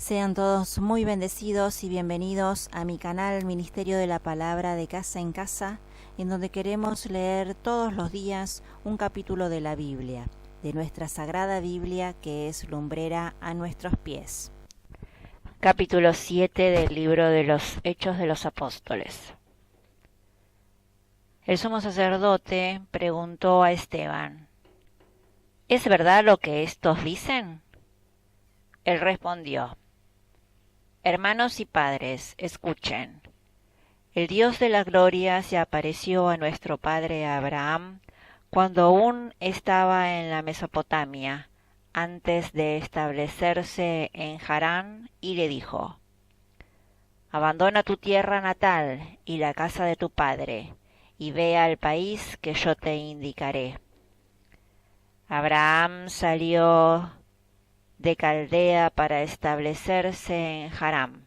Sean todos muy bendecidos y bienvenidos a mi canal Ministerio de la Palabra de Casa en Casa, en donde queremos leer todos los días un capítulo de la Biblia, de nuestra Sagrada Biblia que es lumbrera a nuestros pies. Capítulo 7 del libro de los Hechos de los Apóstoles. El sumo sacerdote preguntó a Esteban: ¿Es verdad lo que estos dicen? Él respondió: Hermanos y padres, escuchen. El Dios de la gloria se apareció a nuestro padre Abraham cuando aún estaba en la Mesopotamia, antes de establecerse en Harán, y le dijo: Abandona tu tierra natal y la casa de tu padre, y ve al país que yo te indicaré. Abraham salió de Caldea para establecerse en Harán.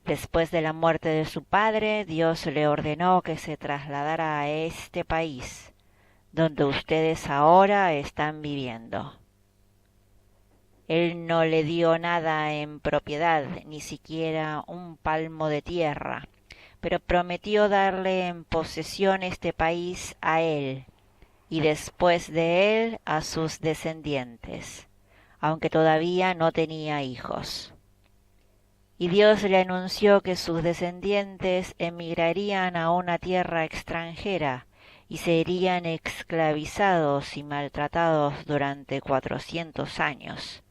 Después de la muerte de su padre, Dios le ordenó que se trasladara a este país, donde ustedes ahora están viviendo. Él no le dio nada en propiedad, ni siquiera un palmo de tierra, pero prometió darle en posesión este país a él, y después de él a sus descendientes, aunque todavía no tenía hijos. Y Dios le anunció que sus descendientes emigrarían a una tierra extranjera y serían esclavizados y maltratados durante 400 años.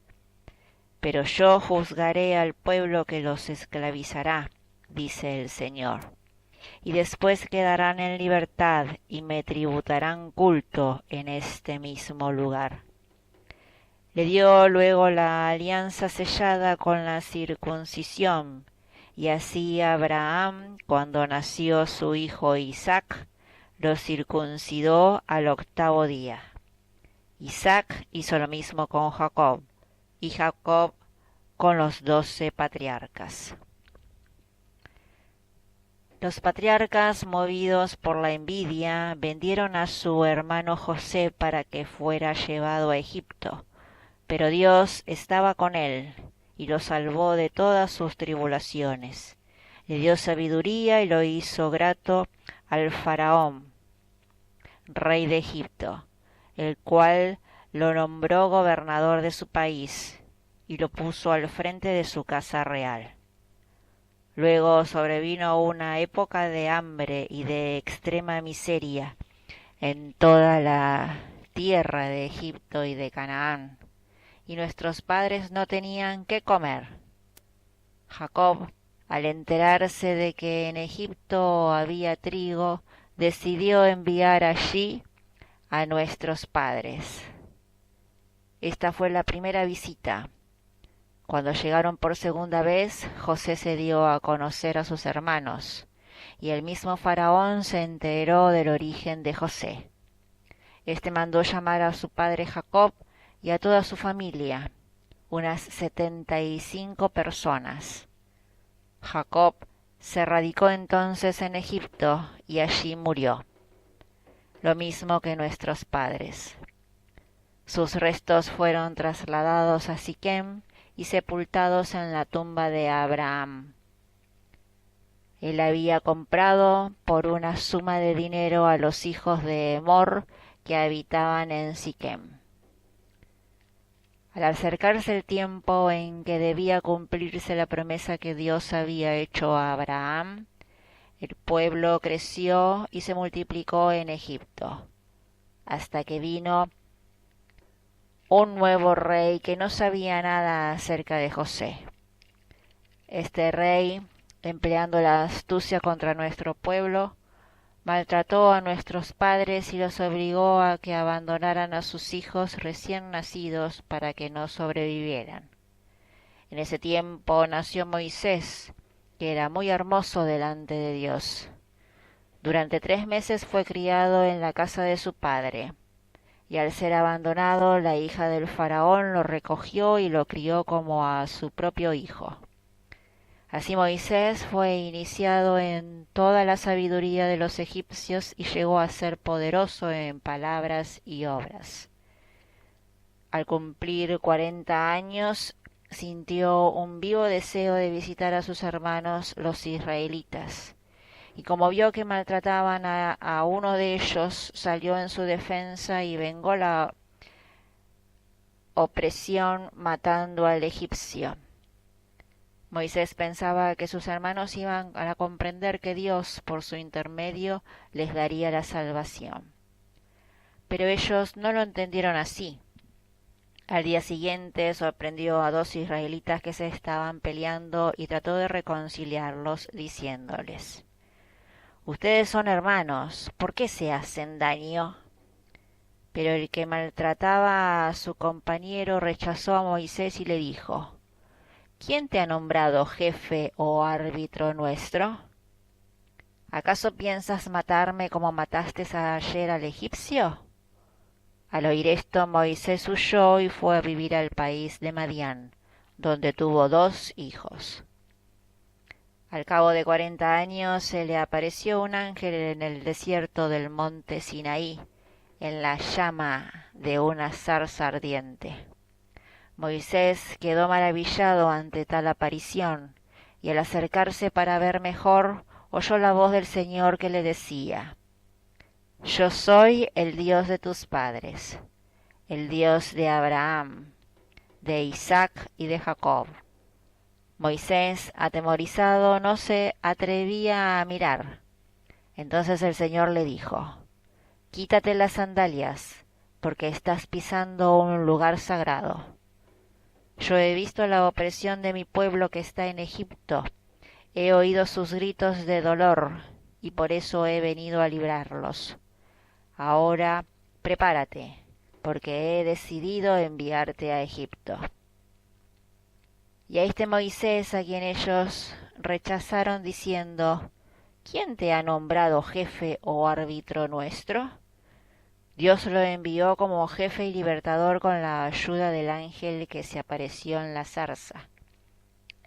Pero yo juzgaré al pueblo que los esclavizará, dice el Señor, y después quedarán en libertad y me tributarán culto en este mismo lugar. Le dio luego la alianza sellada con la circuncisión, y así Abraham, cuando nació su hijo Isaac, lo circuncidó al 8º día. Isaac hizo lo mismo con Jacob, y Jacob con los 12 patriarcas. Los patriarcas, movidos por la envidia, vendieron a su hermano José para que fuera llevado a Egipto. Pero Dios estaba con él y lo salvó de todas sus tribulaciones. Le dio sabiduría y lo hizo grato al faraón, rey de Egipto, el cual lo nombró gobernador de su país y lo puso al frente de su casa real. Luego sobrevino una época de hambre y de extrema miseria en toda la tierra de Egipto y de Canaán, y nuestros padres no tenían qué comer. Jacob, al enterarse de que en Egipto había trigo, decidió enviar allí a nuestros padres. Esta fue la primera visita. Cuando llegaron por segunda vez, José se dio a conocer a sus hermanos, y el mismo faraón se enteró del origen de José. Este mandó llamar a su padre Jacob y a toda su familia, unas 75 personas. Jacob se radicó entonces en Egipto y allí murió, lo mismo que nuestros padres. Sus restos fueron trasladados a Siquem y sepultados en la tumba de Abraham. Él había comprado por una suma de dinero a los hijos de Emor que habitaban en Siquem. Al acercarse el tiempo en que debía cumplirse la promesa que Dios había hecho a Abraham, el pueblo creció y se multiplicó en Egipto, hasta que vino un nuevo rey que no sabía nada acerca de José. Este rey, empleando la astucia contra nuestro pueblo, maltrató a nuestros padres y los obligó a que abandonaran a sus hijos recién nacidos para que no sobrevivieran. En ese tiempo nació Moisés, que era muy hermoso delante de Dios. Durante 3 meses fue criado en la casa de su padre, y al ser abandonado, la hija del faraón lo recogió y lo crió como a su propio hijo. Así Moisés fue iniciado en toda la sabiduría de los egipcios y llegó a ser poderoso en palabras y obras. Al cumplir 40 años, sintió un vivo deseo de visitar a sus hermanos los israelitas. Y como vio que maltrataban a uno de ellos, salió en su defensa y vengó la opresión matando al egipcio. Moisés pensaba que sus hermanos iban a comprender que Dios, por su intermedio, les daría la salvación. Pero ellos no lo entendieron así. Al día siguiente sorprendió a 2 israelitas que se estaban peleando y trató de reconciliarlos diciéndoles: «Ustedes son hermanos, ¿por qué se hacen daño?». Pero el que maltrataba a su compañero rechazó a Moisés y le dijo: «¿Quién te ha nombrado jefe o árbitro nuestro? ¿Acaso piensas matarme como mataste ayer al egipcio?». Al oír esto, Moisés huyó y fue a vivir al país de Madián, donde tuvo 2 hijos. Al cabo de 40 años se le apareció un ángel en el desierto del monte Sinaí, en la llama de una zarza ardiente. Moisés quedó maravillado ante tal aparición, y al acercarse para ver mejor, oyó la voz del Señor que le decía: «Yo soy el Dios de tus padres, el Dios de Abraham, de Isaac y de Jacob». Moisés, atemorizado, no se atrevía a mirar. Entonces el Señor le dijo: «Quítate las sandalias, porque estás pisando un lugar sagrado. Yo he visto la opresión de mi pueblo que está en Egipto, he oído sus gritos de dolor, y por eso he venido a librarlos. Ahora prepárate, porque he decidido enviarte a Egipto». Y a este Moisés, a quien ellos rechazaron diciendo: «¿Quién te ha nombrado jefe o árbitro nuestro?», Dios lo envió como jefe y libertador con la ayuda del ángel que se apareció en la zarza.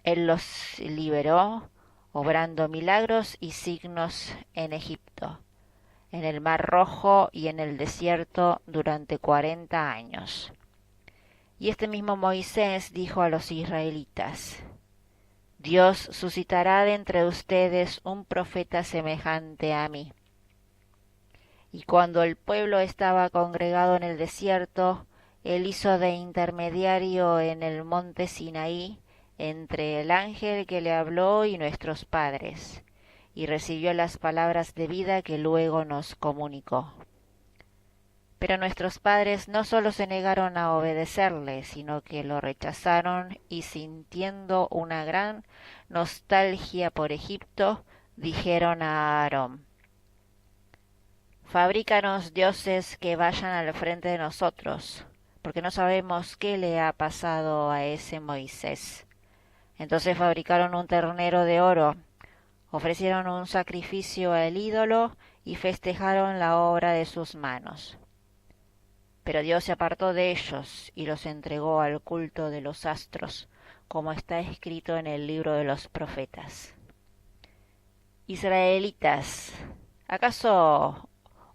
Él los liberó, obrando milagros y signos en Egipto, en el Mar Rojo y en el desierto durante 40 años. Y este mismo Moisés dijo a los israelitas: «Dios suscitará de entre ustedes un profeta semejante a mí». Y cuando el pueblo estaba congregado en el desierto, él hizo de intermediario en el monte Sinaí entre el ángel que le habló y nuestros padres, y recibió las palabras de vida que luego nos comunicó. Pero nuestros padres no solo se negaron a obedecerle, sino que lo rechazaron y, sintiendo una gran nostalgia por Egipto, dijeron a Aarón: «Fabrícanos dioses que vayan al frente de nosotros, porque no sabemos qué le ha pasado a ese Moisés». Entonces fabricaron un ternero de oro, ofrecieron un sacrificio al ídolo y festejaron la obra de sus manos. Pero Dios se apartó de ellos y los entregó al culto de los astros, como está escrito en el libro de los profetas. Israelitas, ¿acaso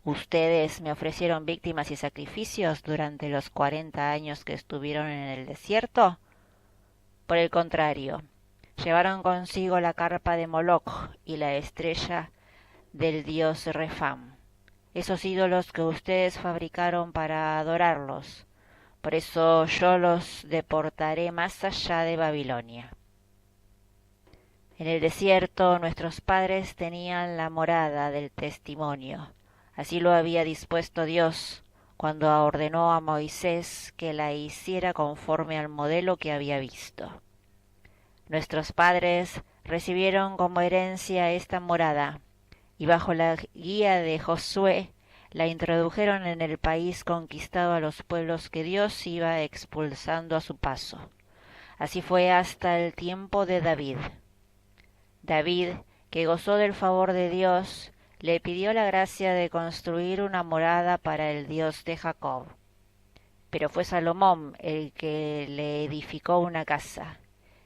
ustedes me ofrecieron víctimas y sacrificios durante los 40 años que estuvieron en el desierto? Por el contrario, llevaron consigo la carpa de Moloc y la estrella del dios Refán, esos ídolos que ustedes fabricaron para adorarlos. Por eso yo los deportaré más allá de Babilonia. En el desierto nuestros padres tenían la morada del testimonio. Así lo había dispuesto Dios cuando ordenó a Moisés que la hiciera conforme al modelo que había visto. Nuestros padres recibieron como herencia esta morada, y bajo la guía de Josué la introdujeron en el país conquistado a los pueblos que Dios iba expulsando a su paso. Así fue hasta el tiempo de David. David, que gozó del favor de Dios, le pidió la gracia de construir una morada para el Dios de Jacob. Pero fue Salomón el que le edificó una casa.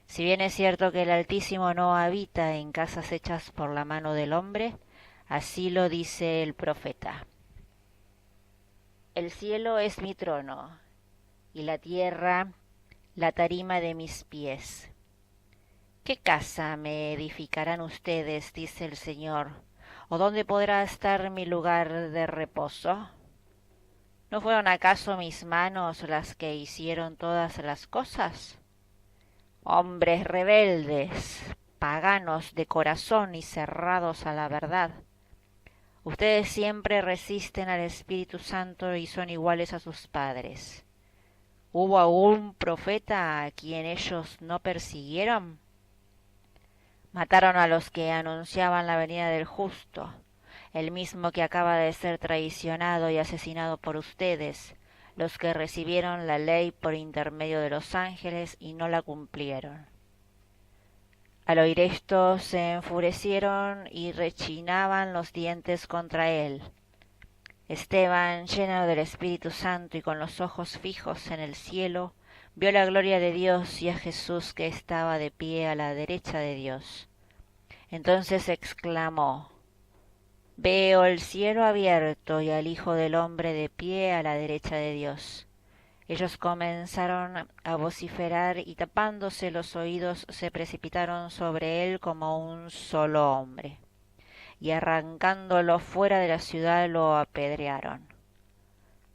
Si bien es cierto que el Altísimo no habita en casas hechas por la mano del hombre, así lo dice el profeta: «El cielo es mi trono, y la tierra la tarima de mis pies. ¿Qué casa me edificarán ustedes, dice el Señor? ¿O dónde podrá estar mi lugar de reposo? ¿No fueron acaso mis manos las que hicieron todas las cosas? Hombres rebeldes, paganos de corazón y cerrados a la verdad. Ustedes siempre resisten al Espíritu Santo y son iguales a sus padres. ¿Hubo algún profeta a quien ellos no persiguieron? Mataron a los que anunciaban la venida del justo, el mismo que acaba de ser traicionado y asesinado por ustedes, los que recibieron la ley por intermedio de los ángeles y no la cumplieron. Al oír esto se enfurecieron y rechinaban los dientes contra él. Esteban, lleno del Espíritu Santo y con los ojos fijos en el cielo, vio la gloria de Dios y a Jesús que estaba de pie a la derecha de Dios. Entonces exclamó: Veo el cielo abierto y al Hijo del Hombre de pie a la derecha de Dios. Ellos comenzaron a vociferar y tapándose los oídos se precipitaron sobre él como un solo hombre, y arrancándolo fuera de la ciudad lo apedrearon.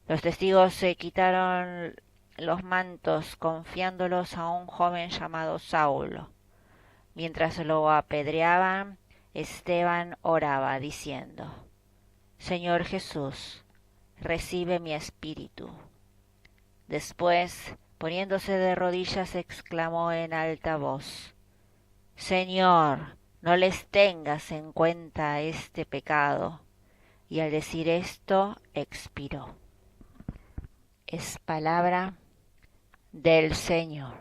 Los testigos se quitaron los mantos confiándolos a un joven llamado Saulo. Mientras lo apedreaban, Esteban oraba diciendo: Señor Jesús, recibe mi espíritu. Después, poniéndose de rodillas, exclamó en alta voz: Señor, no les tengas en cuenta este pecado. Y al decir esto, expiró. Es palabra del Señor.